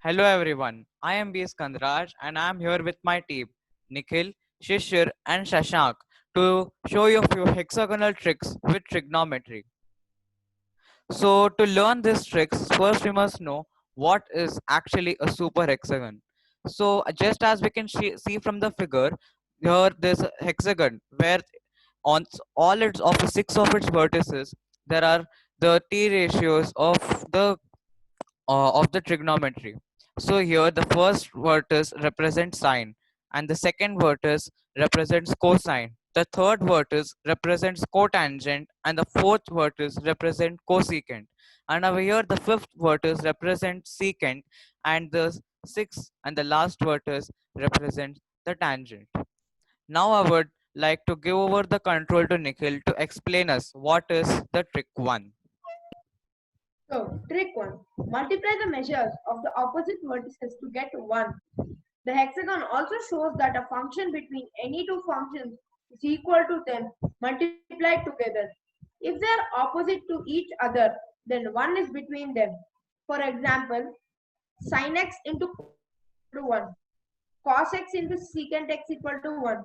Hello everyone, I am B. Skandraj and I am here with my team Nikhil, Shishir and Shashank to show you a few hexagonal tricks with trigonometry. So to learn these tricks, first we must know what is actually a super hexagon. So just as we can see from the figure, here there's a hexagon where on all its of the six of its vertices there are the t ratios of the trigonometry. So here the first vertex represents sine and the second vertex represents cosine. The third vertex represents cotangent and the fourth vertex represents cosecant. And over here the fifth vertex represents secant and the sixth and the last vertex represents the tangent. Now I would like to give over the control to Nikhil to explain us what is the trick 1. So, trick 1. Multiply the measures of the opposite vertices to get 1. The hexagon also shows that a function between any two functions is equal to them multiplied together. If they are opposite to each other, then 1 is between them. For example, sin x into cos x equal to 1, cos x into secant x equal to 1,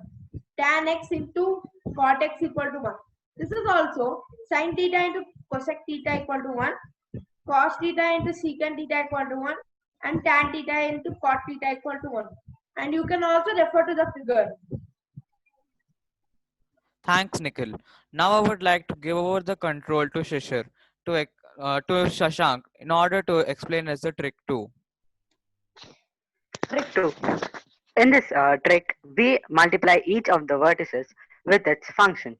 tan x into cot x equal to 1. This is also sin theta into cosec theta equal to 1, cos theta into secant theta equal to 1, and tan theta into cot theta equal to 1. And you can also refer to the figure. Thanks, Nikhil. Now I would like to give over the control to Shishir to Shashank in order to explain us the trick 2. Trick 2. In this trick, we multiply each of the vertices with its functions.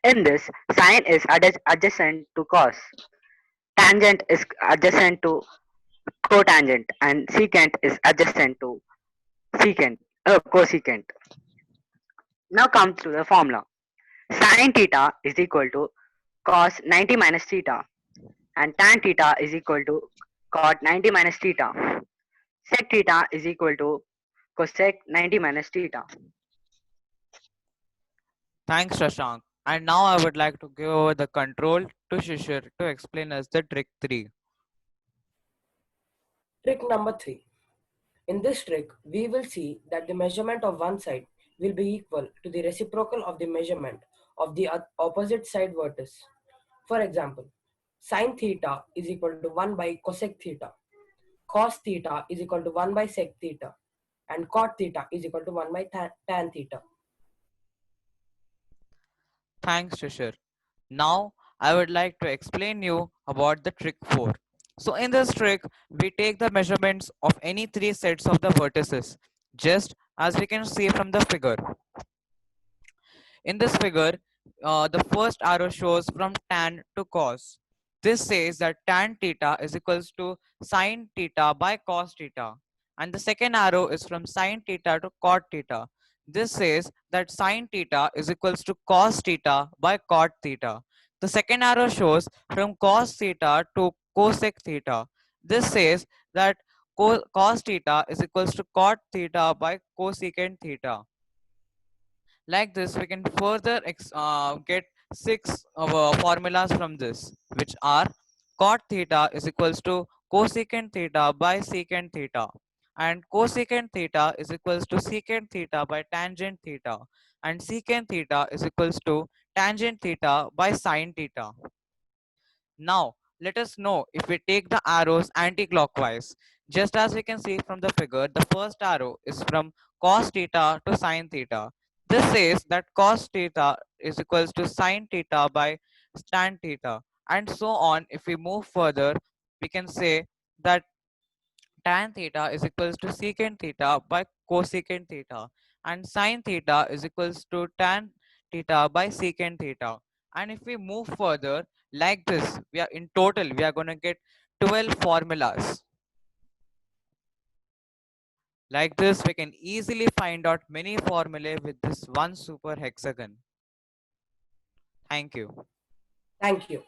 In this, sine is adjacent to cos, tangent is adjacent to cotangent, and secant is adjacent to cosecant. Now come to the formula. Sin theta is equal to cos 90 minus theta, and tan theta is equal to cot 90 minus theta. Sec theta is equal to cosec 90 minus theta. Thanks, Shashank. And now I would like to give over the control to Shishir to explain us the trick 3. Trick number 3. In this trick, we will see that the measurement of one side will be equal to the reciprocal of the measurement of the opposite side vertex. For example, sin theta is equal to 1 by cosec theta, cos theta is equal to 1 by sec theta, and cot theta is equal to 1 by tan theta. Thanks, Shishir. Now I would like to explain you about the trick 4. So in this trick, we take the measurements of any three sets of the vertices, just as we can see from the figure. In this figure, the first arrow shows from tan to cos. This says that tan theta is equals to sin theta by cos theta. And the second arrow is from sin theta to cot theta. This says that sin theta is equals to cos theta by cot theta. The second arrow shows from cos theta to cosec theta. This says that cos theta is equals to cot theta by cosecant theta. Like this, we can further get six formulas from this, which are cot theta is equals to cosecant theta by secant theta, and cosecant theta is equals to secant theta by tangent theta, and secant theta is equals to tangent theta by sine theta. Now, let us know if we take the arrows anti-clockwise. Just as we can see from the figure, the first arrow is from cos theta to sine theta. This says that cos theta is equals to sine theta by tan theta. And so on, if we move further, we can say that tan theta is equals to secant theta by cosecant theta, and sine theta is equals to tan theta by secant theta. And if we move further like this, we are in total we are going to get 12 formulas. Like this, we can easily find out many formulae with this one super hexagon. Thank you. Thank you.